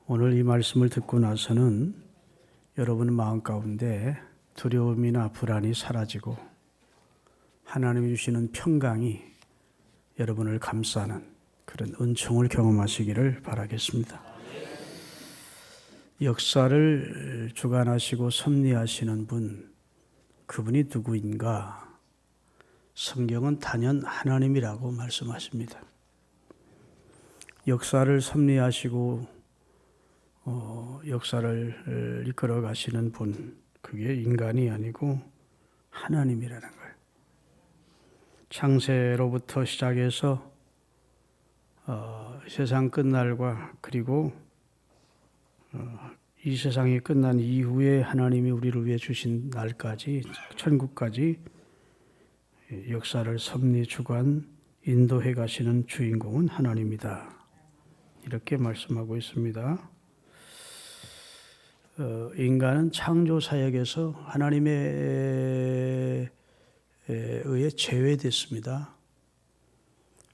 오늘 이 말씀을 듣고 나서는 여러분 마음 가운데 두려움이나 불안이 사라지고 하나님이 주시는 평강이 여러분을 감싸는 그런 은총을 경험하시기를 바라겠습니다. 역사를 주관하시고 섭리하시는 분, 그분이 누구인가? 성경은 단연 하나님이라고 말씀하십니다. 역사를 섭리하시고 역사를 이끌어 가시는 분, 그게 인간이 아니고 하나님이라는 거예요. 창세로부터 시작해서 세상 끝날과 그리고 이 세상이 끝난 이후에 하나님이 우리를 위해 주신 날까지, 천국까지 역사를 섭리 주관 인도해 가시는 주인공은 하나님이다. 이렇게 말씀하고 있습니다. 인간은 창조 사역에서 하나님에 의해 제외됐습니다.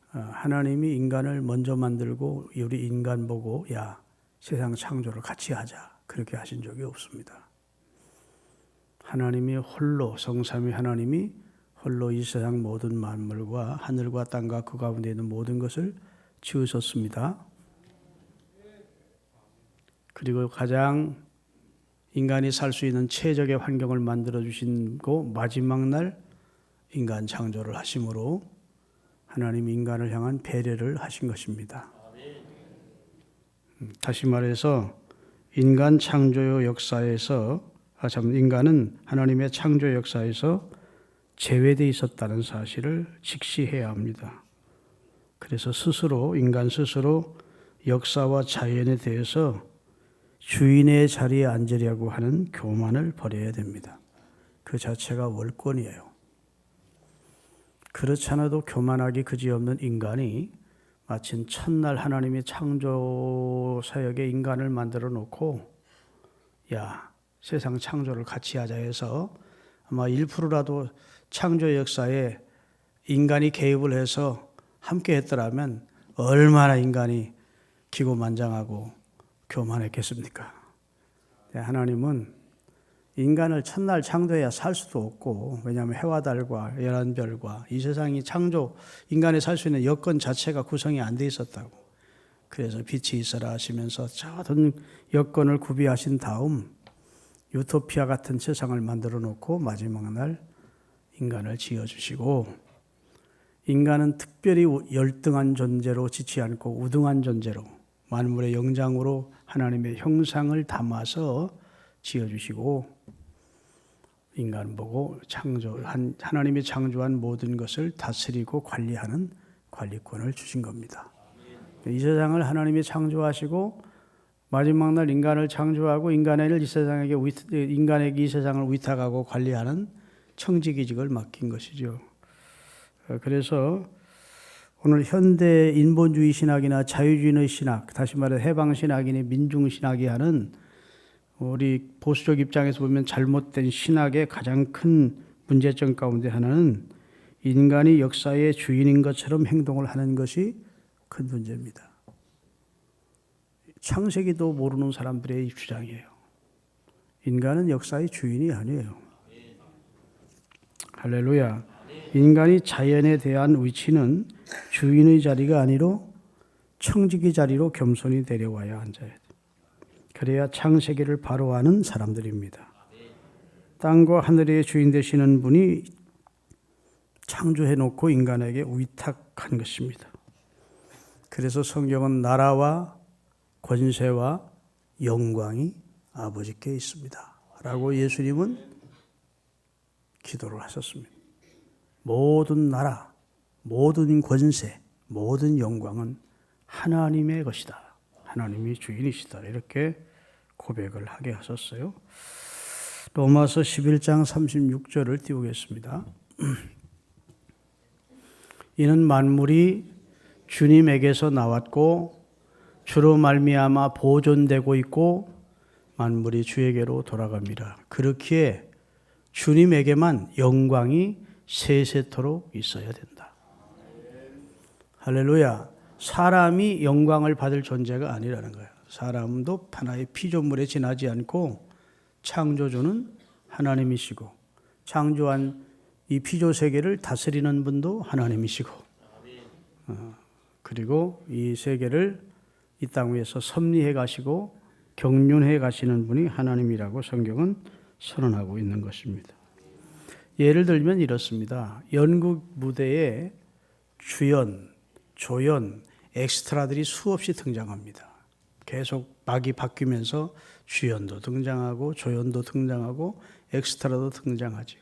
하나님이 인간을 먼저 만들고 우리 인간 보고 야, 세상 창조를 같이 하자, 그렇게 하신 적이 없습니다. 하나님이 홀로, 성삼위 하나님이 홀로 이 세상 모든 만물과 하늘과 땅과 그 가운데 있는 모든 것을 지으셨습니다. 그리고 가장 인간이 살 수 있는 최적의 환경을 만들어 주시고 마지막 날 인간 창조를 하심으로 하나님이 인간을 향한 배려를 하신 것입니다. 다시 말해서 인간 창조 역사에서 인간은 하나님의 창조 역사에서 제외되어 있었다는 사실을 직시해야 합니다. 그래서 인간 스스로 역사와 자연에 대해서 주인의 자리에 앉으려고 하는 교만을 버려야 됩니다. 그 자체가 월권이에요. 그렇지 않아도 교만하기 그지없는 인간이 마침 첫날 하나님이 창조 사역에 인간을 만들어 놓고 야, 세상 창조를 같이 하자 해서 아마 1%라도 창조 역사에 인간이 개입을 해서 함께 했더라면 얼마나 인간이 기고만장하고 교만했겠습니까? 하나님은 인간을 첫날 창조해야 살 수도 없고, 왜냐하면 해와 달과 11별과 이 세상이 인간이 살 수 있는 여건 자체가 구성이 안 돼 있었다고. 그래서 빛이 있어라 하시면서 모든 여건을 구비하신 다음 유토피아 같은 세상을 만들어 놓고 마지막 날 인간을 지어주시고, 인간은 특별히 열등한 존재로 지치 않고 우등한 존재로 만물의 영장으로 하나님의 형상을 담아서 지어주시고 인간 보고 하나님이 창조한 모든 것을 다스리고 관리하는 관리권을 주신 겁니다. 이 세상을 하나님이 창조하시고 마지막 날 인간을 창조하고 인간에게 이 세상을 위탁하고 관리하는 청지기직을 맡긴 것이죠. 그래서 오늘 현대 인본주의 신학이나 자유주의 신학, 다시 말해 해방신학이니 민중신학이 하는 우리 보수적 입장에서 보면 잘못된 신학의 가장 큰 문제점 가운데 하나는 인간이 역사의 주인인 것처럼 행동을 하는 것이 큰 문제입니다. 창세기도 모르는 사람들의 주장이에요. 인간은 역사의 주인이 아니에요. 할렐루야. 인간이 자연에 대한 위치는 주인의 자리가 아니로 청지기 자리로 겸손히 내려와야 앉아야 돼. 그래야 창세기를 바로 아는 사람들입니다. 땅과 하늘의 주인 되시는 분이 창조해 놓고 인간에게 위탁한 것입니다. 그래서 성경은 나라와 권세와 영광이 아버지께 있습니다 라고 예수님은 기도를 하셨습니다. 모든 나라, 모든 권세, 모든 영광은 하나님의 것이다. 하나님이 주인이시다. 이렇게 고백을 하게 하셨어요. 로마서 11장 36절을 띄우겠습니다. 이는 만물이 주님에게서 나왔고 주로 말미암아 보존되고 있고 만물이 주에게로 돌아갑니다. 그렇기에 주님에게만 영광이 세세토록 있어야 된다. 할렐루야. 사람이 영광을 받을 존재가 아니라는 거예요. 사람도 하나의 피조물에 지나지 않고 창조주는 하나님이시고 창조한 이 피조 세계를 다스리는 분도 하나님이시고 그리고 이 세계를 이 땅 위에서 섭리해 가시고 경륜해 가시는 분이 하나님이라고 성경은 선언하고 있는 것입니다. 예를 들면 이렇습니다. 연극 무대에 주연, 조연, 엑스트라들이 수없이 등장합니다. 계속 막이 바뀌면서 주연도 등장하고 조연도 등장하고 엑스트라도 등장하죠.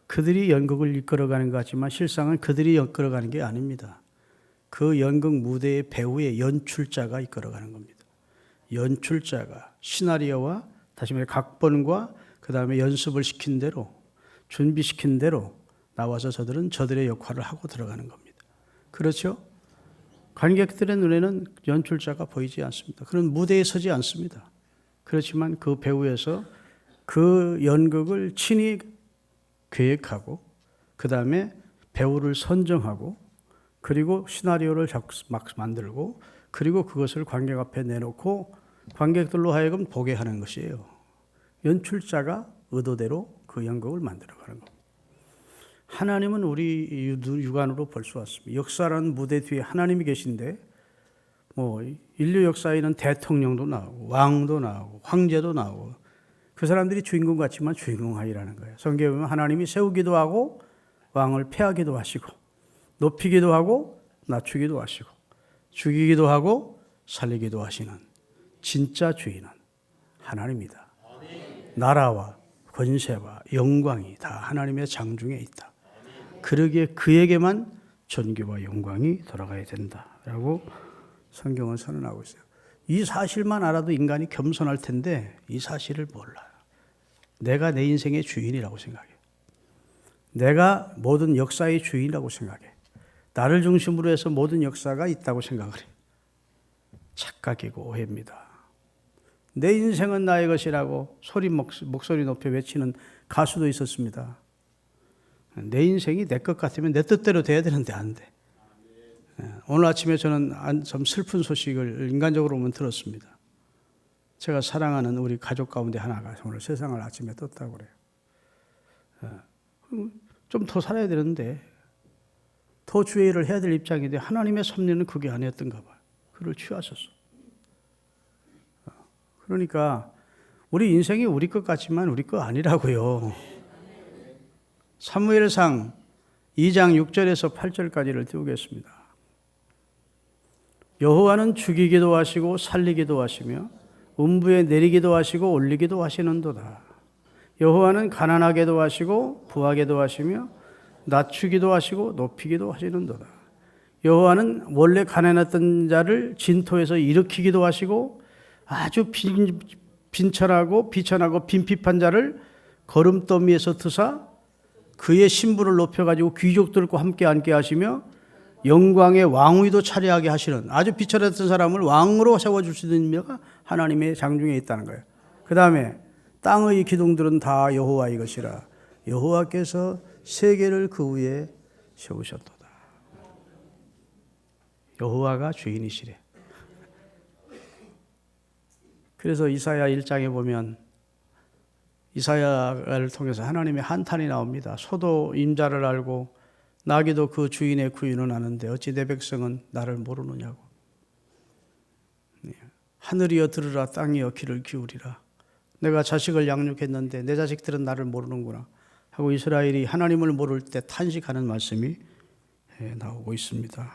그들이 연극을 이끌어가는 것 같지만 실상은 그들이 이끌어가는 게 아닙니다. 그 연극 무대의 배우의 연출자가 이끌어가는 겁니다. 연출자가 시나리오와 다시 말해 각본과 그 다음에 연습을 시킨 대로 준비시킨 대로 나와서 저들의 역할을 하고 들어가는 겁니다. 그렇죠? 관객들의 눈에는 연출자가 보이지 않습니다. 그런 무대에 서지 않습니다. 그렇지만 그 배우에서 그 연극을 친히 계획하고 그 다음에 배우를 선정하고 그리고 시나리오를 막 만들고 그리고 그것을 관객 앞에 내놓고 관객들로 하여금 보게 하는 것이에요. 연출자가 의도대로 그 연극을 만들어가는 겁니다. 하나님은 우리 육안으로 볼 수 없습니다. 역사라는 무대 뒤에 하나님이 계신데 인류 역사에는 대통령도 나오고 왕도 나오고 황제도 나오고 그 사람들이 주인공 같지만 주인공 아니라는 거예요. 성경에 보면 하나님이 세우기도 하고 왕을 폐하기도 하시고 높이기도 하고 낮추기도 하시고 죽이기도 하고 살리기도 하시는 진짜 주인은 하나님이다. 나라와 권세와 영광이 다 하나님의 장중에 있다. 그러기에 그에게만 존귀와 영광이 돌아가야 된다라고 성경은 선언하고 있어요. 이 사실만 알아도 인간이 겸손할 텐데 이 사실을 몰라요. 내가 내 인생의 주인이라고 생각해. 내가 모든 역사의 주인이라고 생각해. 나를 중심으로 해서 모든 역사가 있다고 생각을 해. 착각이고 오해입니다. 내 인생은 나의 것이라고 목소리 높여 외치는 가수도 있었습니다. 내 인생이 내 것 같으면 내 뜻대로 돼야 되는데 안 돼. 오늘 아침에 저는 좀 슬픈 소식을 인간적으로 보면 들었습니다. 제가 사랑하는 우리 가족 가운데 하나가 오늘 세상을 아침에 떴다고 그래요. 좀 더 살아야 되는데 더 주의 일을 해야 될 입장인데 하나님의 섭리는 그게 아니었던가 봐요. 그를 취하셨어. 그러니까 우리 인생이 우리 것 같지만 우리 거 아니라고요. 사무엘상 2장 6절에서 8절까지를 띄우겠습니다. 여호와는 죽이기도 하시고 살리기도 하시며 음부에 내리기도 하시고 올리기도 하시는도다. 여호와는 가난하게도 하시고 부하게도 하시며 낮추기도 하시고 높이기도 하시는도다. 여호와는 원래 가난했던 자를 진토에서 일으키기도 하시고 아주 빈천하고 비천하고 빈핍한 자를 거름더미에서 드사 그의 신부를 높여가지고 귀족들과 함께 앉게 하시며 영광의 왕위도 차리하게 하시는 아주 비천했던 사람을 왕으로 세워주시는 의미가 하나님의 장중에 있다는 거예요. 그 다음에 땅의 기둥들은 다 여호와의 것이라 여호와께서 세계를 그 위에 세우셨도다. 여호와가 주인이시래. 그래서 이사야 1장에 보면 이사야를 통해서 하나님의 한탄이 나옵니다. 소도 임자를 알고 나귀도 그 주인의 구유는 아는데 어찌 내 백성은 나를 모르느냐고. 하늘이여 들으라 땅이여 귀를 기울이라. 내가 자식을 양육했는데 내 자식들은 나를 모르는구나 하고 이스라엘이 하나님을 모를 때 탄식하는 말씀이 나오고 있습니다.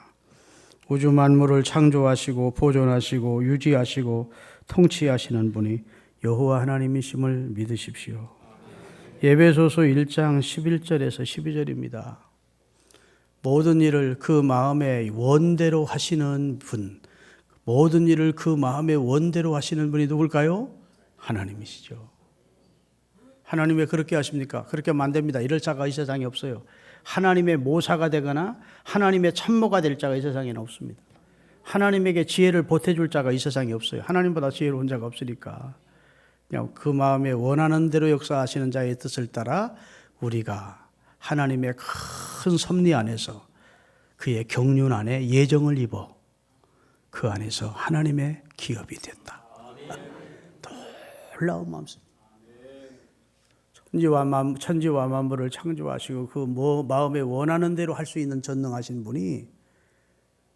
우주 만물을 창조하시고 보존하시고 유지하시고 통치하시는 분이 여호와 하나님이심을 믿으십시오. 에베소서 1장 11절에서 12절입니다. 모든 일을 그 마음의 원대로 하시는 분, 모든 일을 그 마음의 원대로 하시는 분이 누굴까요? 하나님이시죠. 하나님 왜 그렇게 하십니까? 그렇게 하면 안 됩니다. 이럴 자가 이 세상에 없어요. 하나님의 모사가 되거나 하나님의 참모가 될 자가 이 세상에는 없습니다. 하나님에게 지혜를 보태줄 자가 이 세상에 없어요. 하나님보다 지혜로운 자가 없으니까 그냥 그 마음에 원하는 대로 역사하시는 자의 뜻을 따라 우리가 하나님의 큰 섭리 안에서 그의 경륜 안에 예정을 입어 그 안에서 하나님의 기업이 됐다. 놀라운 마음씀. 천지와 만물을 창조하시고 그 마음에 원하는 대로 할 수 있는 전능하신 분이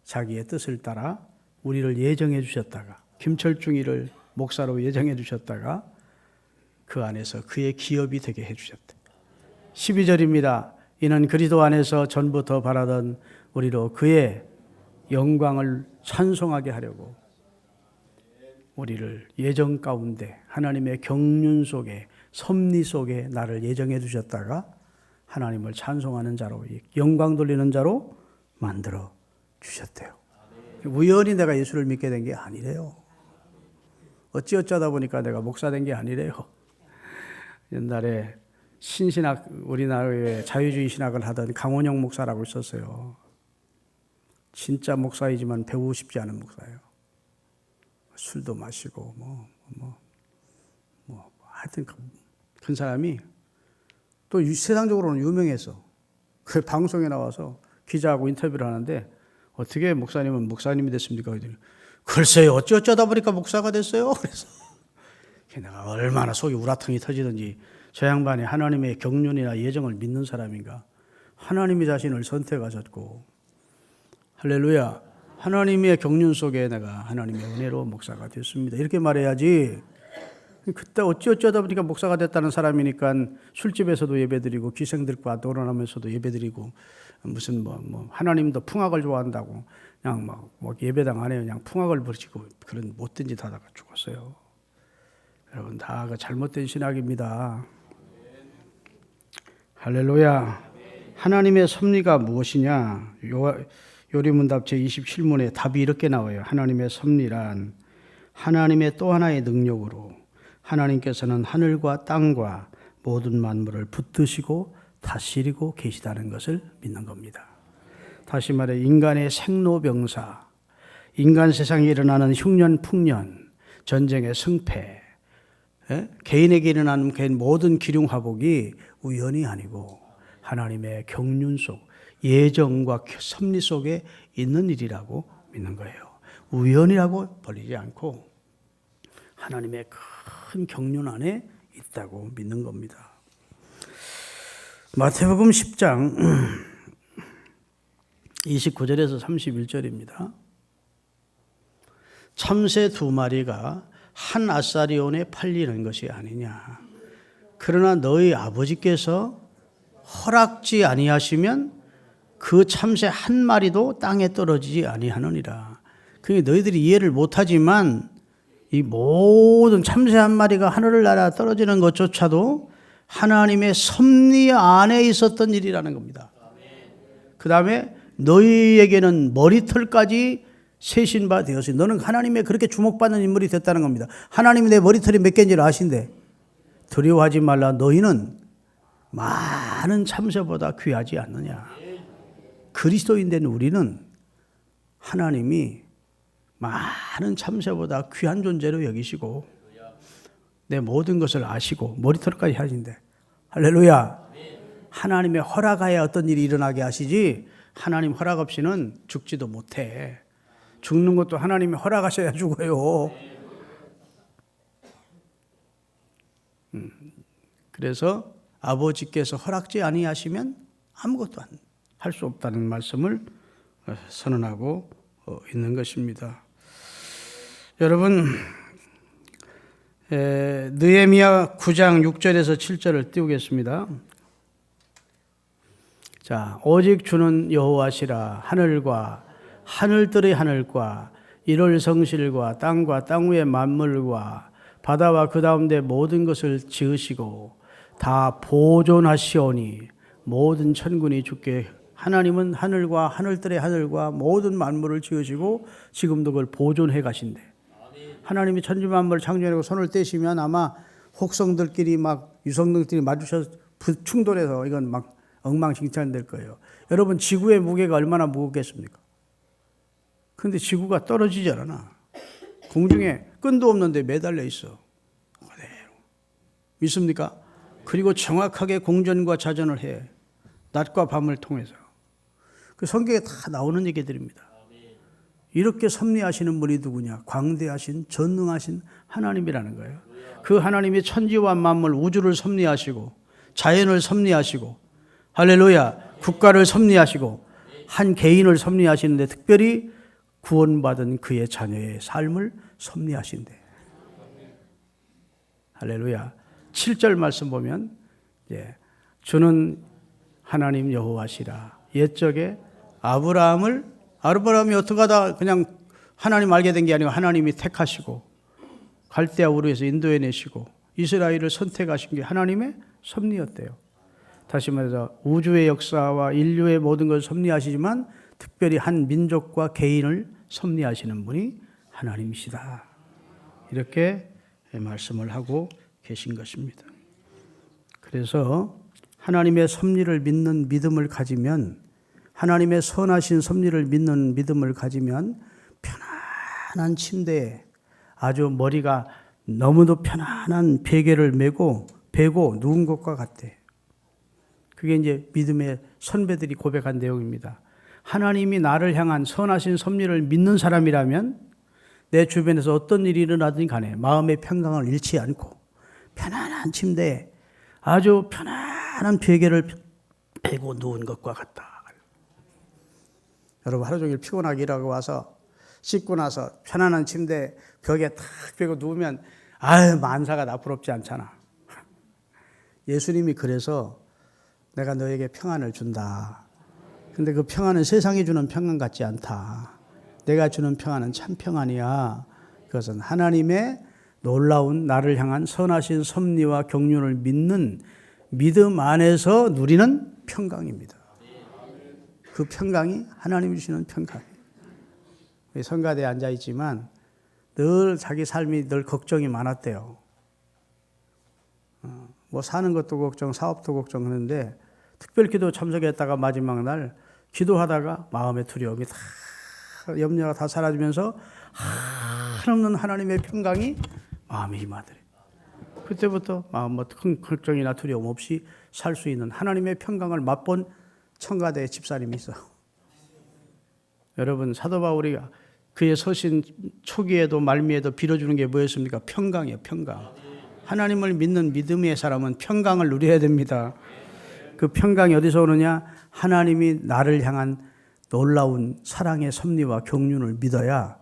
자기의 뜻을 따라 우리를 예정해 주셨다가 김철중이를 목사로 예정해 주셨다가 그 안에서 그의 기업이 되게 해 주셨다. 12절입니다. 이는 그리스도 안에서 전부터 바라던 우리로 그의 영광을 찬송하게 하려고 우리를 예정 가운데 하나님의 경륜 속에 섭리 속에 나를 예정해 두셨다가 하나님을 찬송하는 자로 영광 돌리는 자로 만들어 주셨대요. 우연히 내가 예수를 믿게 된 게 아니래요. 어찌어쩌다 보니까 내가 목사 된 게 아니래요. 옛날에 신신학 우리나라의 자유주의 신학을 하던 강원영 목사라고 있었어요. 진짜 목사이지만 배우고 싶지 않은 목사예요. 술도 마시고 하여튼 그 사람이 또 세상적으로는 유명해서 그 방송에 나와서 기자하고 인터뷰를 하는데 어떻게 목사님은 목사님이 됐습니까? 글쎄요 어쩌다 보니까 목사가 됐어요. 그래서 내가 얼마나 속이 우라통이 터지든지 저 양반이 하나님의 경륜이나 예정을 믿는 사람인가. 하나님이 자신을 선택하셨고 할렐루야 하나님의 경륜 속에 내가 하나님의 은혜로 목사가 됐습니다. 이렇게 말해야지. 그때 어쩌다 보니까 목사가 됐다는 사람이니까 술집에서도 예배드리고 기생들과 놀아나면서도 예배드리고 무슨 하나님도 풍악을 좋아한다고 그냥 예배당 안에 그냥 풍악을 부르치고 그런 못된 짓 하다가 죽었어요. 여러분 다 그 잘못된 신학입니다. 할렐루야. 하나님의 섭리가 무엇이냐? 요리문답 제27문에 답이 이렇게 나와요. 하나님의 섭리란 하나님의 또 하나의 능력으로 하나님께서는 하늘과 땅과 모든 만물을 붙드시고 다스리고 계시다는 것을 믿는 겁니다. 다시 말해 인간의 생로병사, 인간 세상에 일어나는 흉년 풍년, 전쟁의 승패, 개인에게 일어나는 모든 기륭화복이 우연이 아니고 하나님의 경륜 속, 예정과 섭리 속에 있는 일이라고 믿는 거예요. 우연이라고 버리지 않고 하나님의 큰 경륜 안에 있다고 믿는 겁니다. 마태복음 10장 29절에서 31절입니다. 참새 2마리가 한 아사리온에 팔리는 것이 아니냐. 그러나 너희 아버지께서 허락지 아니하시면 그 참새 1마리도 땅에 떨어지지 아니하느니라. 그러니까 너희들이 이해를 못하지만 이 모든 참새 1마리가 하늘을 날아 떨어지는 것조차도 하나님의 섭리 안에 있었던 일이라는 겁니다. 그 다음에 너희에게는 머리털까지 세신 바 되었으니 너는 하나님의 그렇게 주목받는 인물이 됐다는 겁니다. 하나님이 내 머리털이 몇 개인지를 아신대. 두려워하지 말라. 너희는 많은 참새보다 귀하지 않느냐. 그리스도인 된 우리는 하나님이 많은 참새보다 귀한 존재로 여기시고 내 모든 것을 아시고 머리털까지 하신대. 할렐루야. 하나님의 허락하에 어떤 일이 일어나게 하시지 하나님 허락 없이는 죽지도 못해. 죽는 것도 하나님이 허락하셔야 죽어요. 그래서 아버지께서 허락지 아니하시면 아무것도 할 수 없다는 말씀을 선언하고 있는 것입니다. 여러분 느헤미야 9장 6절에서 7절을 띄우겠습니다. 자, 오직 주는 여호와시라. 하늘과 하늘들의 하늘과 일월 성실과 땅과 땅 위의 만물과 바다와 그 가운데 모든 것을 지으시고 다 보존하시오니 모든 천군이 주께 하나님은 하늘과 하늘들의 하늘과 모든 만물을 지으시고 지금도 그걸 보존해 가신대. 하나님이 천지 만물을 창조하고 손을 떼시면 아마 혹성들끼리 막 유성들끼리 마주쳐서 충돌해서 이건 막 엉망진창 될 거예요. 여러분 지구의 무게가 얼마나 무겁겠습니까? 그런데 지구가 떨어지지 않아. 공중에 끈도 없는데 매달려 있어. 그대로. 믿습니까? 그리고 정확하게 공전과 자전을 해. 낮과 밤을 통해서. 그 성경에 다 나오는 얘기들입니다. 이렇게 섭리하시는 분이 누구냐? 광대하신 전능하신 하나님이라는 거예요. 그 하나님이 천지와 만물 우주를 섭리하시고 자연을 섭리하시고 할렐루야 국가를 섭리하시고 한 개인을 섭리하시는데 특별히 구원받은 그의 자녀의 삶을 섭리하신대. 할렐루야. 7절 말씀 보면 주는 하나님 여호와시라. 옛적에 아브라함이 어떻게 하다 그냥 하나님 알게 된 게 아니고 하나님이 택하시고 갈대아 우르에서 인도해 내시고 이스라엘을 선택하신 게 하나님의 섭리였대요. 다시 말해서 우주의 역사와 인류의 모든 것을 섭리하시지만 특별히 한 민족과 개인을 섭리하시는 분이 하나님이시다. 이렇게 말씀을 하고 계신 것입니다. 그래서 하나님의 섭리를 믿는 믿음을 가지면 하나님의 선하신 섭리를 믿는 믿음을 가지면 편안한 침대에 아주 머리가 너무도 편안한 베개를 베고 누운 것과 같대. 그게 이제 믿음의 선배들이 고백한 내용입니다. 하나님이 나를 향한 선하신 섭리를 믿는 사람이라면 내 주변에서 어떤 일이 일어나든 간에 마음의 평강을 잃지 않고 편안한 침대에 아주 편안한 베개를 베고 누운 것과 같다. 여러분 하루 종일 피곤하게 일하고 와서 씻고 나서 편안한 침대에 벽에 탁 베고 누우면 만사가 나쁘럽지 않잖아. 예수님이 그래서 내가 너에게 평안을 준다. 근데 그 평안은 세상이 주는 평안 같지 않다. 내가 주는 평안은 참 평안이야. 그것은 하나님의 놀라운 나를 향한 선하신 섭리와 경륜을 믿는 믿음 안에서 누리는 평강입니다. 그 평강이 하나님이 주시는 평강이에요. 성가대에 앉아있지만 늘 자기 삶이 늘 걱정이 많았대요. 뭐 사는 것도 걱정, 사업도 걱정하는데 특별기도 참석했다가 마지막 날 기도하다가 마음의 두려움이 다 염려가 다 사라지면서 한없는 하나님의 평강이 마음에 임하더래. 그때부터 마음 큰 걱정이나 두려움 없이 살 수 있는 하나님의 평강을 맛본 청가대 집사님이 있어. 여러분 사도 바울이 그의 서신 초기에도 말미에도 빌어주는 게 뭐였습니까? 평강이에요. 평강. 하나님을 믿는 믿음의 사람은 평강을 누려야 됩니다. 그 평강이 어디서 오느냐? 하나님이 나를 향한 놀라운 사랑의 섭리와 경륜을 믿어야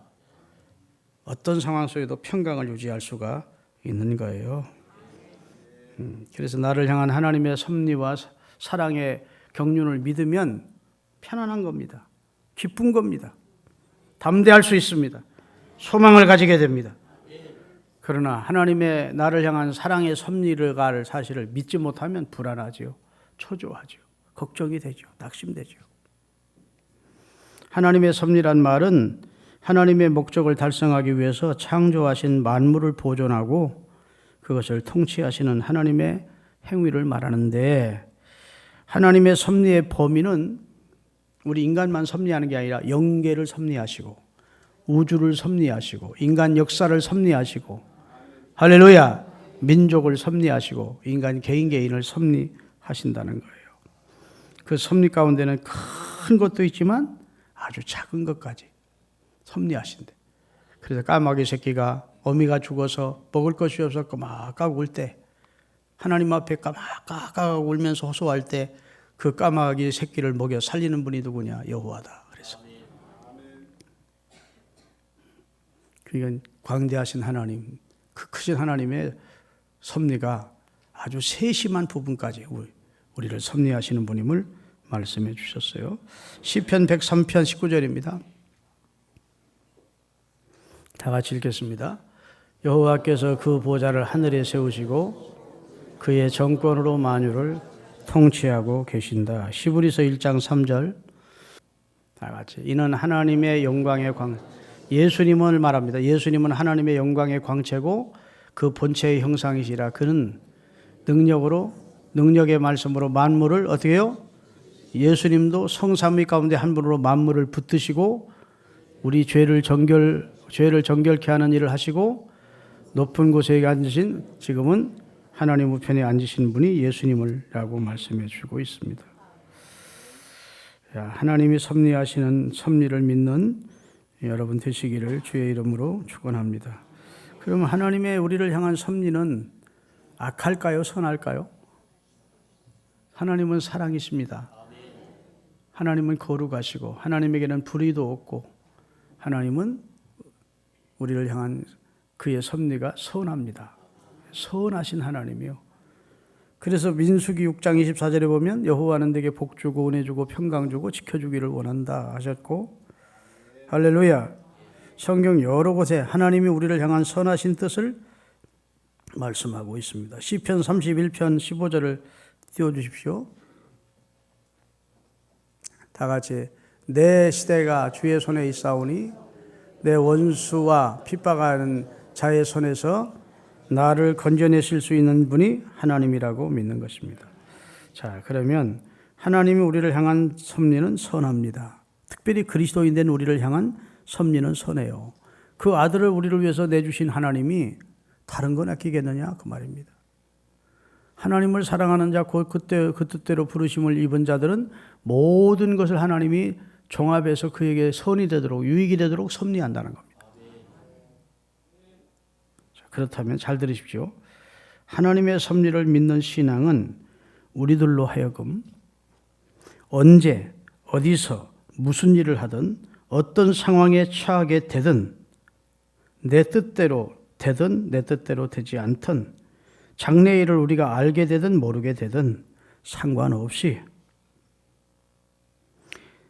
어떤 상황 속에도 평강을 유지할 수가 있는 거예요. 그래서 나를 향한 하나님의 섭리와 사랑의 경륜을 믿으면 편안한 겁니다. 기쁜 겁니다. 담대할 수 있습니다. 소망을 가지게 됩니다. 그러나 하나님의 나를 향한 사랑의 섭리를 사실을 믿지 못하면 불안하지요. 초조하죠. 걱정이 되죠. 낙심되죠. 하나님의 섭리란 말은 하나님의 목적을 달성하기 위해서 창조하신 만물을 보존하고 그것을 통치하시는 하나님의 행위를 말하는데 하나님의 섭리의 범위는 우리 인간만 섭리하는 게 아니라 영계를 섭리하시고 우주를 섭리하시고 인간 역사를 섭리하시고 할렐루야 민족을 섭리하시고 인간 개인을 섭리하신다는 거예요. 그 섭리 가운데는 큰 것도 있지만 아주 작은 것까지 섭리하신대. 그래서 까마귀 새끼가 어미가 죽어서 먹을 것이 없어 까마까고 울 때 하나님 앞에 까마까고 울면서 호소할 때 그 까마귀 새끼를 먹여 살리는 분이 누구냐? 여호와다. 그래서 그러니까 광대하신 하나님, 그 크신 하나님의 섭리가 아주 세심한 부분까지 우리를 섭리하시는 분임을 말씀해 주셨어요. 시편 103편 19절입니다. 다 같이 읽겠습니다. 여호와께서 그 보좌를 하늘에 세우시고 그의 정권으로 만유를 통치하고 계신다. 시브리서 1장 3절 다 같이 이는 하나님의 영광의 예수님을 말합니다. 예수님은 하나님의 영광의 광채고 그 본체의 형상이시라. 그는 능력의 말씀으로 만물을 어떻게 해요? 예수님도 성삼위 가운데 한 분으로 만물을 붙드시고 우리 죄를 정결케 하는 일을 하시고 높은 곳에 앉으신 지금은 하나님 우편에 앉으신 분이 예수님이라고 말씀해 주고 있습니다. 하나님이 섭리하시는 섭리를 믿는 여러분 되시기를 주의 이름으로 축원합니다. 그러면 하나님의 우리를 향한 섭리는 악할까요? 선할까요? 하나님은 사랑이십니다. 하나님은 거룩하시고 하나님에게는 불의도 없고 하나님은 우리를 향한 그의 섭리가 선합니다. 선하신 하나님이요. 그래서 민수기 6장 24절에 보면 여호와는 내게 복 주고 은혜 주고 평강 주고 지켜주기를 원한다 하셨고, 할렐루야. 성경 여러 곳에 하나님이 우리를 향한 선하신 뜻을 말씀하고 있습니다. 시편 31편 15절을 띄워주십시오. 다 같이. 내 시대가 주의 손에 있사오니 내 원수와 핍박하는 자의 손에서 나를 건져내실 수 있는 분이 하나님이라고 믿는 것입니다. 자, 그러면 하나님이 우리를 향한 섭리는 선합니다. 특별히 그리스도인 된 우리를 향한 섭리는 선해요. 그 아들을 우리를 위해서 내주신 하나님이 다른 건 아끼겠느냐 그 말입니다. 하나님을 사랑하는 자, 그 뜻대로 부르심을 입은 자들은 모든 것을 하나님이 종합해서 그에게 선이 되도록 유익이 되도록 섭리한다는 겁니다. 그렇다면 잘 들으십시오. 하나님의 섭리를 믿는 신앙은 우리들로 하여금 언제 어디서 무슨 일을 하든 어떤 상황에 처하게 되든 내 뜻대로 되든 내 뜻대로 되지 않든 장래일을 우리가 알게 되든 모르게 되든 상관없이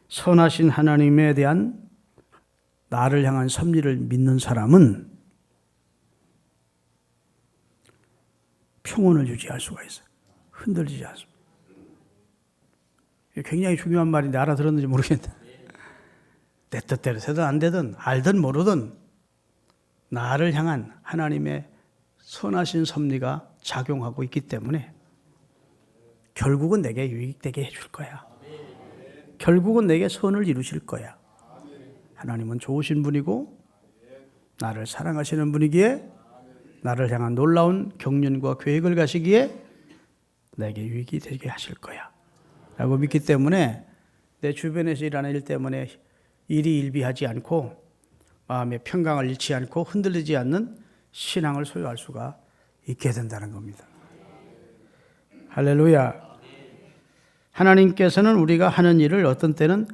선하신 하나님에 대한 나를 향한 섭리를 믿는 사람은 평온을 유지할 수가 있어요. 흔들리지 않습니다. 굉장히 중요한 말인데 알아들었는지 모르겠는데 내 뜻대로 되든 안 되든 알든 모르든 나를 향한 하나님의 선하신 섭리가 작용하고 있기 때문에 결국은 내게 유익되게 해줄 거야. 결국은 내게 선을 이루실 거야. 하나님은 좋으신 분이고 나를 사랑하시는 분이기에 나를 향한 놀라운 경륜과 계획을 가시기에 내게 유익이 되게 하실 거야 라고 믿기 때문에 내 주변에서 일하는 일 때문에 일이 일비하지 않고 마음의 평강을 잃지 않고 흔들리지 않는 신앙을 소유할 수가 있게 된다는 겁니다. 할렐루야. 하나님께서는 우리가 하는 일을 어떤 때는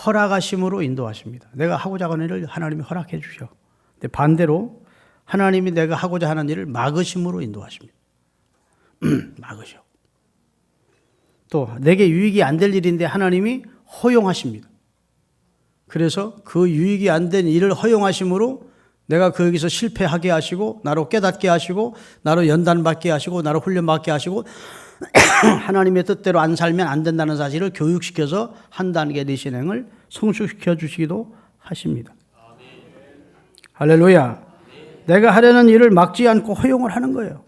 허락하심으로 인도하십니다. 내가 하고자 하는 일을 하나님이 허락해 주셔. 근데 반대로 하나님이 내가 하고자 하는 일을 막으심으로 인도하십니다. 막으셔. 또 내게 유익이 안 될 일인데 하나님이 허용하십니다. 그래서 그 유익이 안 된 일을 허용하심으로 내가 거기서 실패하게 하시고 나로 깨닫게 하시고 나로 연단받게 하시고 나로 훈련받게 하시고 하나님의 뜻대로 안 살면 안 된다는 사실을 교육시켜서 한 단계 내 신앙을 성숙시켜 주시기도 하십니다. 할렐루야. 내가 하려는 일을 막지 않고 허용을 하는 거예요.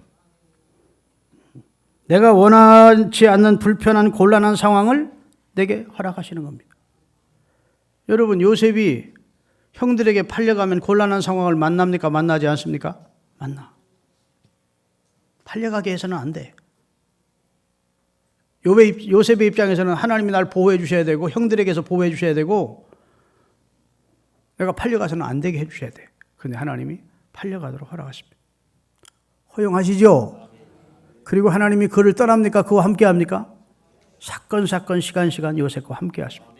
내가 원하지 않는 불편한 곤란한 상황을 내게 허락하시는 겁니다. 여러분, 요셉이 형들에게 팔려가면 곤란한 상황을 만납니까? 만나지 않습니까? 만나. 팔려가게 해서는 안 돼. 요셉의 입장에서는 하나님이 날 보호해 주셔야 되고 형들에게서 보호해 주셔야 되고 내가 팔려가서는 안 되게 해 주셔야 돼. 그런데 하나님이 팔려가도록 허락하십니다. 허용하시죠? 그리고 하나님이 그를 떠납니까? 그와 함께 합니까? 사건 시간 요셉과 함께 하십니다.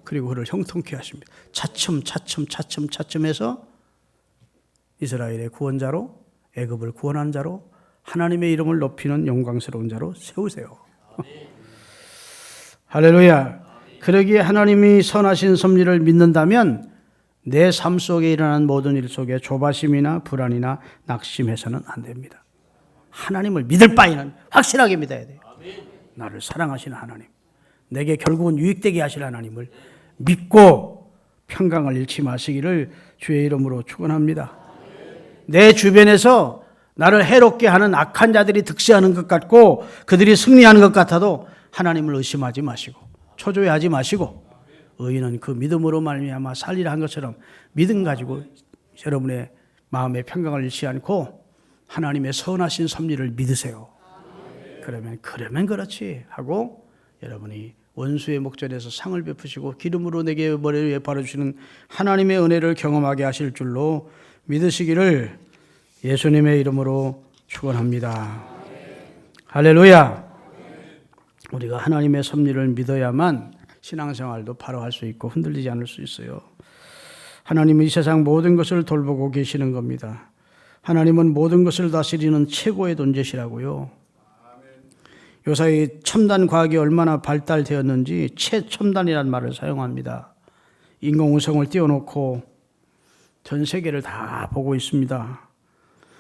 그리고 그를 형통케 하십니다. 차츰 해서 이스라엘의 구원자로 애굽을 구원한 자로 하나님의 이름을 높이는 영광스러운 자로 세우세요. 할렐루야. 그러기에 하나님이 선하신 섭리를 믿는다면 내 삶 속에 일어나는 모든 일 속에 조바심이나 불안이나 낙심해서는 안 됩니다. 하나님을 믿을 바에는 확실하게 믿어야 돼요. 나를 사랑하시는 하나님, 내게 결국은 유익되게 하실 하나님을 믿고 평강을 잃지 마시기를 주의 이름으로 축원합니다. 내 주변에서 나를 해롭게 하는 악한 자들이 득세하는 것 같고 그들이 승리하는 것 같아도 하나님을 의심하지 마시고 초조해하지 마시고 의인은 그 믿음으로 말미암아 살리라 한 것처럼 믿음 가지고 여러분의 마음의 평강을 잃지 않고 하나님의 선하신 섭리를 믿으세요. 그러면 그렇지 하고 여러분이 원수의 목전에서 상을 베푸시고 기름으로 내게 머리 위에 바르시는 하나님의 은혜를 경험하게 하실 줄로 믿으시기를 예수님의 이름으로 축원합니다. 할렐루야. 우리가 하나님의 섭리를 믿어야만 신앙생활도 바로 할 수 있고 흔들리지 않을 수 있어요. 하나님은 이 세상 모든 것을 돌보고 계시는 겁니다. 하나님은 모든 것을 다스리는 최고의 존재시라고요. 요사이 첨단 과학이 얼마나 발달되었는지 최첨단이라는 말을 사용합니다. 인공위성을 띄워놓고 전 세계를 다 보고 있습니다.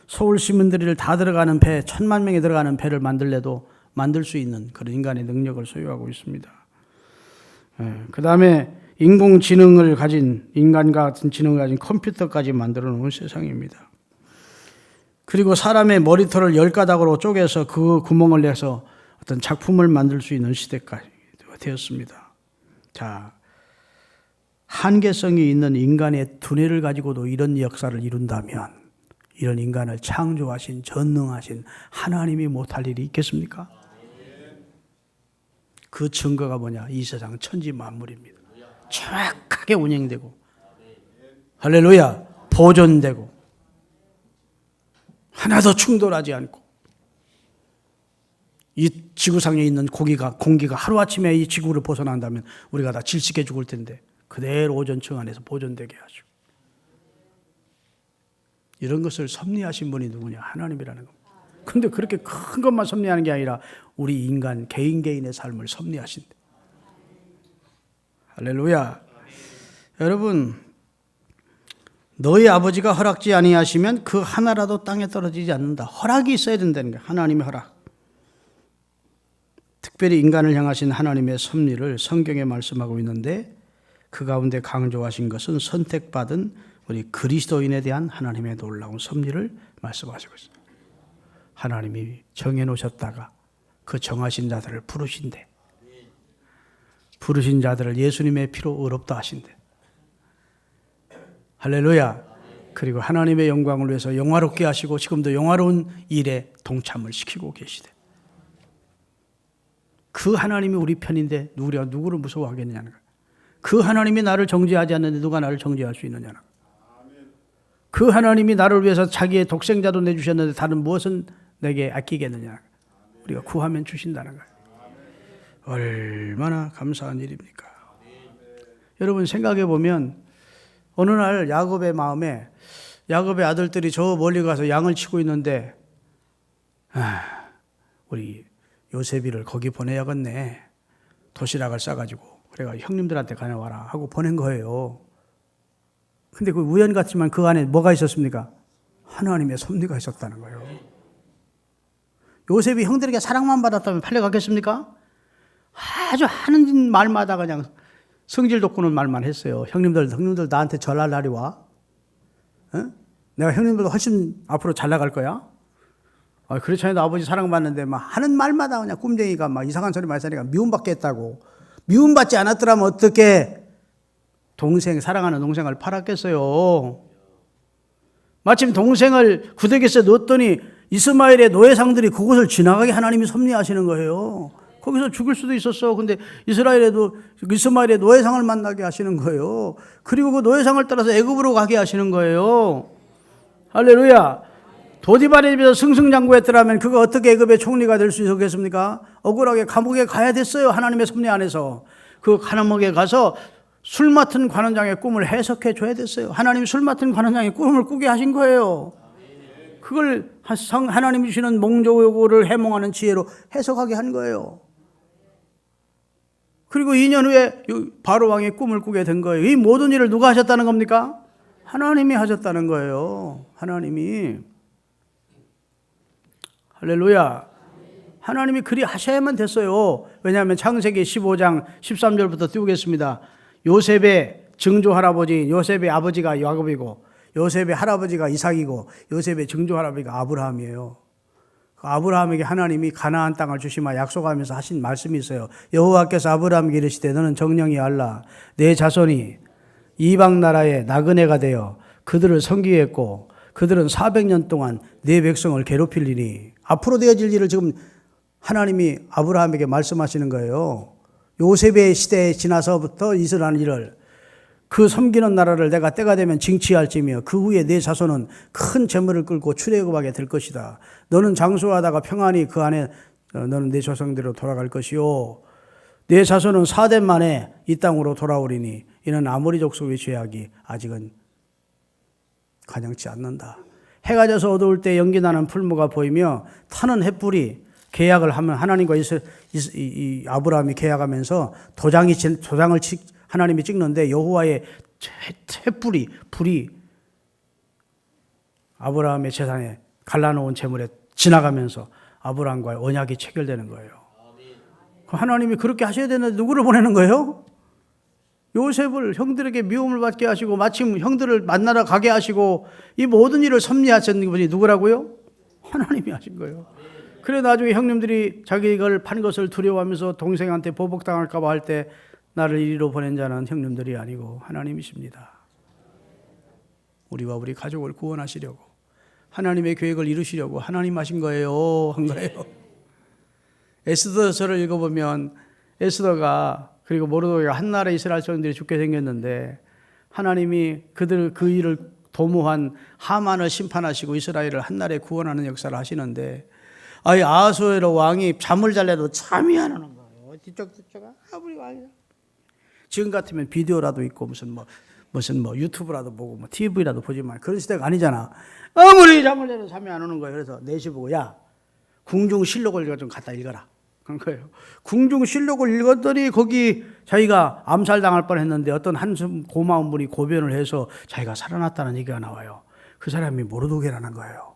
서울 시민들이 다 들어가는 배, 1,000만 명이 들어가는 배를 만들래도 만들 수 있는 그런 인간의 능력을 소유하고 있습니다. 그 다음에 인공지능을 가진, 인간과 같은 지능을 가진 컴퓨터까지 만들어 놓은 세상입니다. 그리고 사람의 머리털을 10가닥으로 쪼개서 그 구멍을 내서 어떤 작품을 만들 수 있는 시대까지 되었습니다. 자, 한계성이 있는 인간의 두뇌를 가지고도 이런 역사를 이룬다면 이런 인간을 창조하신 전능하신 하나님이 못할 일이 있겠습니까? 그 증거가 뭐냐? 이 세상 천지 만물입니다. 정확하게 운영되고 할렐루야 보존되고 하나도 충돌하지 않고 이 지구상에 있는 공기가 하루아침에 이 지구를 벗어난다면 우리가 다 질식해 죽을 텐데 그대로 오존층 안에서 보존되게 하시고 이런 것을 섭리하신 분이 누구냐? 하나님이라는 겁니다. 그런데 그렇게 큰 것만 섭리하는 게 아니라 우리 인간 개인의 삶을 섭리하신대. 할렐루야. 여러분, 너희 아버지가 허락지 아니하시면 그 하나라도 땅에 떨어지지 않는다. 허락이 있어야 된다는 거야. 하나님의 허락. 특별히 인간을 향하신 하나님의 섭리를 성경에 말씀하고 있는데 그 가운데 강조하신 것은 선택받은 우리 그리스도인에 대한 하나님의 놀라운 섭리를 말씀하시고 있습니다. 하나님이 정해놓으셨다가 그 정하신 자들을 부르신대. 부르신 자들을 예수님의 피로 의롭다 하신대. 할렐루야. 그리고 하나님의 영광을 위해서 영화롭게 하시고 지금도 영화로운 일에 동참을 시키고 계시대. 그 하나님이 우리 편인데 우리가 누구를 무서워하겠느냐는 거야. 그 하나님이 나를 정죄하지 않는데 누가 나를 정죄할 수 있느냐는 거야. 그 하나님이 나를 위해서 자기의 독생자도 내주셨는데 다른 무엇은 내게 아끼겠느냐. 우리가 구하면 주신다는 거예요. 얼마나 감사한 일입니까? 여러분 생각해 보면 어느 날 야곱의 마음에 야곱의 아들들이 저 멀리 가서 양을 치고 있는데 우리 요셉이를 거기 보내야겠네. 도시락을 싸가지고 그래가 형님들한테 가져와라 하고 보낸 거예요. 근데 그 우연 같지만 그 안에 뭐가 있었습니까? 하나님의 섭리가 있었다는 거예요. 요셉이 형들에게 사랑만 받았다면 팔려갔겠습니까? 아주 하는 말마다 그냥 성질 돋구는 말만 했어요. 형님들 나한테 전할 날이 와? 내가 형님들보다 훨씬 앞으로 잘 나갈 거야? 그렇지 않아도 아버지 사랑받는데 막 하는 말마다 그냥 꿈쟁이가 막 이상한 소리 많이 하니까 미움받겠다고. 미움받지 않았더라면 어떻게 사랑하는 동생을 팔았겠어요? 마침 동생을 구덩이에 넣었더니 이스마엘의 노예상들이 그곳을 지나가게 하나님이 섭리하시는 거예요. 거기서 죽을 수도 있었어. 근데 이스마엘의 노예상을 만나게 하시는 거예요. 그리고 그 노예상을 따라서 애굽으로 가게 하시는 거예요. 할렐루야. 도디발의 집에서 승승장구했더라면 그가 어떻게 애굽의 총리가 될 수 있었겠습니까? 억울하게 감옥에 가야 됐어요. 하나님의 섭리 안에서. 그 감옥에 가서 술 맡은 관원장의 꿈을 해석해 줘야 됐어요. 하나님이 술 맡은 관원장의 꿈을 꾸게 하신 거예요. 그걸 하나님이 주시는 몽조고를 해몽하는 지혜로 해석하게 한 거예요. 그리고 2년 후에 바로 왕의 꿈을 꾸게 된 거예요. 이 모든 일을 누가 하셨다는 겁니까? 하나님이 하셨다는 거예요. 하나님이. 할렐루야. 하나님이 그리 하셔야만 됐어요. 왜냐하면 창세기 15장 13절부터 띄우겠습니다. 요셉의 증조 할아버지, 요셉의 아버지가 야곱이고 요셉의 할아버지가 이삭이고 요셉의 증조 할아버지가 아브라함이에요. 아브라함에게 하나님이 가나안 땅을 주시마 약속하면서 하신 말씀이 있어요. 여호와께서 아브라함에게 이르시되 너는 정령이 알라. 내 자손이 이방 나라의 나그네가 되어 그들을 섬기겠고 그들은 400년 동안 내 백성을 괴롭힐리니 앞으로 되어질 일을 지금 하나님이 아브라함에게 말씀하시는 거예요. 요셉의 시대에 지나서부터 있으라는 일을, 그 섬기는 나라를 내가 때가 되면 징치할지며 그 후에 내 자손은 큰 재물을 끌고 출애굽하게 될 것이다. 너는 장수하다가 평안히 그 안에 너는 내 조상대로 돌아갈 것이요 내 자손은 4대 만에 이 땅으로 돌아오리니 이는 아모리 족속의 죄악이 아직은 가냘치 않는다. 해가 져서 어두울 때 연기 나는 풀무가 보이며 타는 햇불이, 계약을 하면 하나님과 이 아브라함이 계약하면서 도장을 하나님이 찍는데 여호와의 불이 아브라함의 재산에 갈라놓은 재물에 지나가면서 아브라함과의 언약이 체결되는 거예요. 하나님이 그렇게 하셔야 되는데 누구를 보내는 거예요? 요셉을 형들에게 미움을 받게 하시고 마침 형들을 만나러 가게 하시고 이 모든 일을 섭리하신 분이 누구라고요? 하나님이 하신 거예요. 그래 나중에 형님들이 자기를 판 것을 두려워하면서 동생한테 보복당할까 봐 할 때 나를 이리로 보낸 자는 형님들이 아니고 하나님이십니다. 우리와 우리 가족을 구원하시려고 하나님의 계획을 이루시려고 하나님 하신 거예요. 한 거예요. 에스더서를 읽어보면 에스더가 그리고 모르드게가 한나라의 이스라엘 백성들이 죽게 생겼는데 하나님이 그 일을 도모한 하만을 심판하시고 이스라엘을 한나라에 구원하는 역사를 하시는데 아하수에로 왕이 잠을 잘래도 잠이 안 오는 거예요. 뒤쪽 아무리 왕이야. 지금 같으면 비디오라도 있고 무슨 유튜브라도 보고 TV라도 보지만 그런 시대가 아니잖아. 아무리 잠을 자도 잠이 안 오는 거예요. 그래서 내시 보고 야 궁중실록을 좀 갖다 읽어라. 그런 거예요. 궁중실록을 읽었더니 거기 자기가 암살당할 뻔했는데 어떤 한숨 고마운 분이 고변을 해서 자기가 살아났다는 얘기가 나와요. 그 사람이 모르드게라는 거예요.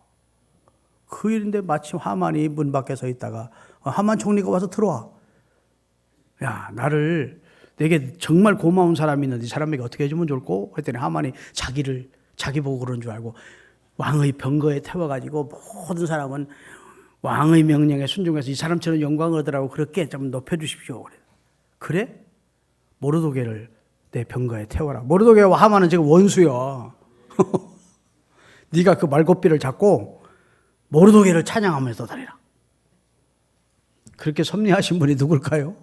그 일인데 마침 하만이 문 밖에 서 있다가 하만 총리가 와서 들어와. 야 내게 정말 고마운 사람이 있는데 이 사람에게 어떻게 해주면 좋을꼬? 했더니 하만이 자기 보고 그런 줄 알고 왕의 병거에 태워가지고 모든 사람은 왕의 명령에 순종해서 이 사람처럼 영광을 얻으라고 그렇게 좀 높여주십시오. 그래? 모르드게를 내 병거에 태워라. 모르드게와 하만은 지금 원수야. 네가 그 말고삐를 잡고 모르드게를 찬양하면서 다니라. 그렇게 섭리하신 분이 누굴까요?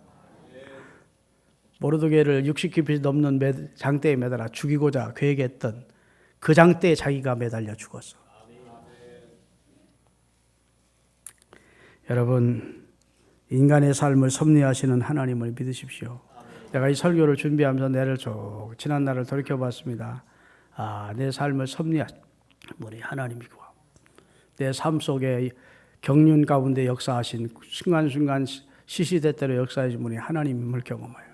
모르드게를 60킬피 넘는 장대에 매달아 죽이고자 계획했던 그 장대에 자기가 매달려 죽었어. 여러분, 인간의 삶을 섭리하시는 하나님을 믿으십시오. 내가 이 설교를 준비하면서 지난 날을 돌이켜봤습니다. 내 삶을 섭리하신 분이 하나님이고 내 삶 속에 경륜 가운데 역사하신 순간순간 시시때때로 역사하신 분이 하나님임을 경험해요.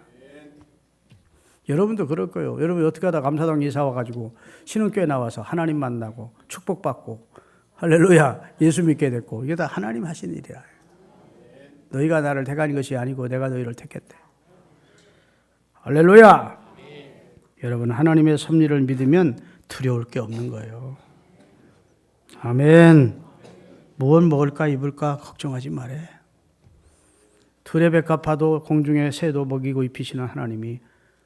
여러분도 그럴 거예요. 여러분 어떻게 하다 감사당 이사 와가지고 신흥교회 나와서 하나님 만나고 축복받고 할렐루야 예수 믿게 됐고 이게 다 하나님 하신 일이야. 너희가 나를 택한 것이 아니고 내가 너희를 택했대. 할렐루야. 여러분 하나님의 섭리를 믿으면 두려울 게 없는 거예요. 아멘. 무엇 먹을까 입을까 걱정하지 말해. 들의 백합화도 공중의 새도 먹이고 입히시는 하나님이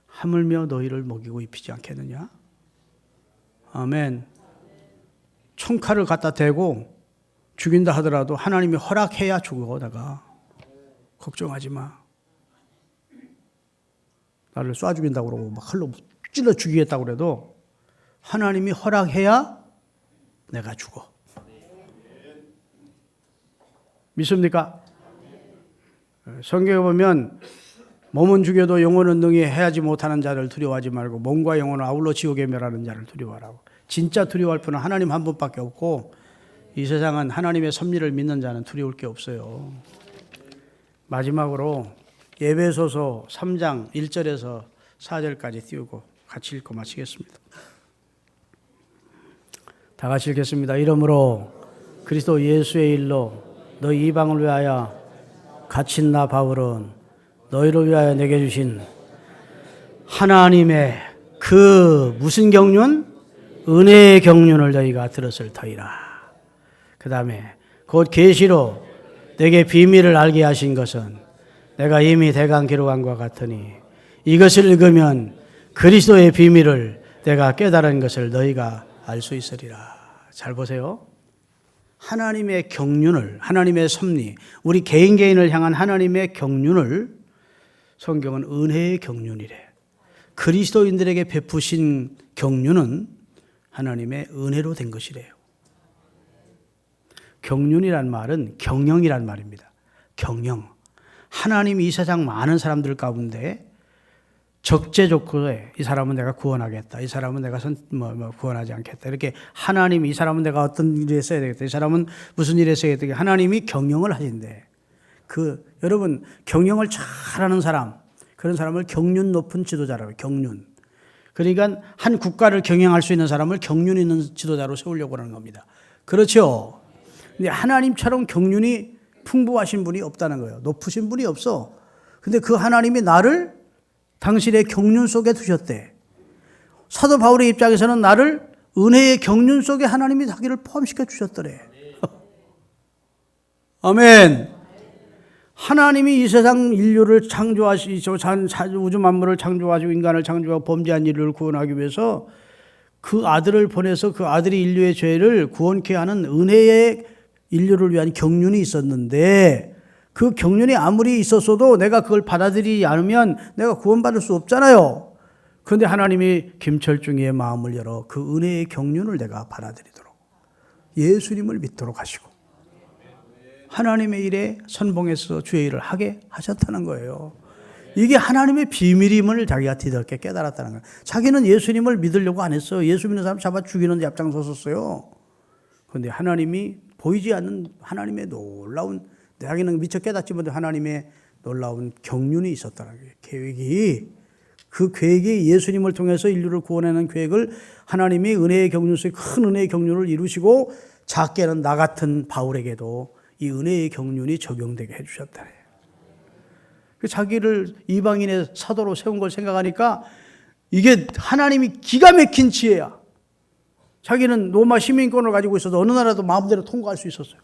하물며 너희를 먹이고 입히지 않겠느냐? 아멘. 총칼을 갖다 대고 죽인다 하더라도 하나님이 허락해야 죽어. 내가 걱정하지 마. 나를 쏴 죽인다고 그러고 막 칼로 찔러 죽이겠다고 그래도 하나님이 허락해야 내가 죽어. 믿습니까? 성경에 보면 몸은 죽여도 영혼은 능히 해하지 못하는 자를 두려워하지 말고 몸과 영혼을 아울러 지옥에 멸하는 자를 두려워하라고. 진짜 두려워할 분은 하나님 한 분밖에 없고 이 세상은 하나님의 섭리를 믿는 자는 두려울 게 없어요. 마지막으로 에베소서 3장 1절에서 4절까지 띄우고 같이 읽고 마치겠습니다. 다 같이 읽겠습니다. 이러므로 그리스도 예수의 일로 너희 이방을 위하여 갇힌 나 바울은 너희를 위하여 내게 주신 하나님의 그 무슨 경륜? 은혜의 경륜을 너희가 들었을 터이라. 그 다음에 곧 계시로 내게 비밀을 알게 하신 것은 내가 이미 대강 기록한 것 같으니 이것을 읽으면 그리스도의 비밀을 내가 깨달은 것을 너희가 알 수 있으리라. 잘 보세요. 하나님의 경륜을, 하나님의 섭리, 우리 개인을 향한 하나님의 경륜을 성경은 은혜의 경륜이래. 그리스도인들에게 베푸신 경륜은 하나님의 은혜로 된 것이래요. 경륜이란 말은 경영이란 말입니다. 경영. 하나님이 이 세상 많은 사람들 가운데 적재적소에 이 사람은 내가 구원하겠다. 이 사람은 내가 구원하지 않겠다. 이렇게 하나님이 이 사람은 내가 어떤 일에 써야 되겠다. 이 사람은 무슨 일에 써야 되겠다. 하나님이 경영을 하신대. 여러분 경영을 잘하는 사람, 그런 사람을 경륜 높은 지도자라고 해요. 경륜. 그러니까 한 국가를 경영할 수 있는 사람을 경륜 있는 지도자로 세우려고 하는 겁니다. 그렇죠? 근데 하나님처럼 경륜이 풍부하신 분이 없다는 거예요. 높으신 분이 없어. 근데 그 하나님이 나를 당신의 경륜 속에 두셨대. 사도 바울의 입장에서는 나를 은혜의 경륜 속에 하나님이 자기를 포함시켜 주셨더래. 아멘. 하나님이 이 세상 인류를 창조하시고 우주 만물을 창조하시고 인간을 창조하고 범죄한 인류를 구원하기 위해서 그 아들을 보내서 그 아들이 인류의 죄를 구원케 하는 은혜의 인류를 위한 경륜이 있었는데, 그 경륜이 아무리 있었어도 내가 그걸 받아들이지 않으면 내가 구원받을 수 없잖아요. 그런데 하나님이 김철중이의 마음을 열어 그 은혜의 경륜을 내가 받아들이도록 예수님을 믿도록 하시고 하나님의 일에 선봉해서 주의 일을 하게 하셨다는 거예요. 이게 하나님의 비밀임을 자기가 뒤늦게 깨달았다는 거예요. 자기는 예수님을 믿으려고 안 했어요. 예수 믿는 사람 잡아 죽이는 데 앞장섰었어요. 그런데 하나님이 보이지 않는 하나님의 놀라운, 자기는 미처 깨닫지 못한 하나님의 놀라운 경륜이 있었다는 거예요. 그 계획이 예수님을 통해서 인류를 구원하는 계획을 하나님이 은혜의 경륜 속에 큰 은혜의 경륜을 이루시고 작게는 나 같은 바울에게도 이 은혜의 경륜이 적용되게 해주셨다. 자기를 이방인의 사도로 세운 걸 생각하니까 이게 하나님이 기가 막힌 지혜야. 자기는 로마 시민권을 가지고 있어도 어느 나라도 마음대로 통과할 수 있었어요.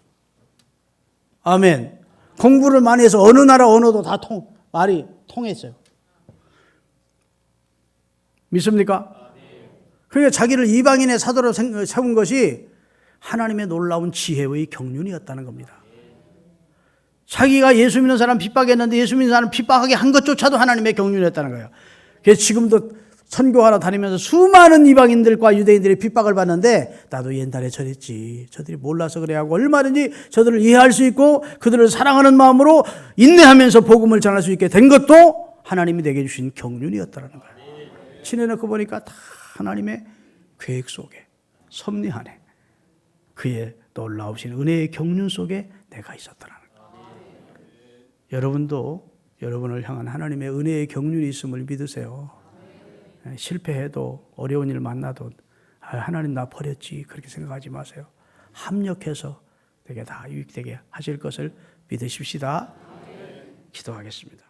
아멘. 공부를 많이 해서 어느 나라 언어도 다 말이 통했어요. 믿습니까? 그러니까 자기를 이방인의 사도로 세운 것이 하나님의 놀라운 지혜의 경륜이었다는 겁니다. 자기가 예수 믿는 사람 핍박했는데 예수 믿는 사람 핍박하게 한 것조차도 하나님의 경륜이었다는 거예요. 그래서 지금도 선교하러 다니면서 수많은 이방인들과 유대인들이 핍박을 받는데 나도 옛날에 저랬지. 저들이 몰라서 그래 하고 얼마든지 저들을 이해할 수 있고 그들을 사랑하는 마음으로 인내하면서 복음을 전할 수 있게 된 것도 하나님이 내게 주신 경륜이었다는 거예요. 지내놓고 보니까 다 하나님의 계획 속에 섭리 안에 그의 놀라우신 은혜의 경륜 속에 내가 있었다는 거예요. 여러분도 여러분을 향한 하나님의 은혜의 경륜이 있음을 믿으세요. 실패해도 어려운 일 만나도 하나님 나 버렸지 그렇게 생각하지 마세요. 합력해서 되게 다 유익되게 하실 것을 믿으십시다. 기도하겠습니다.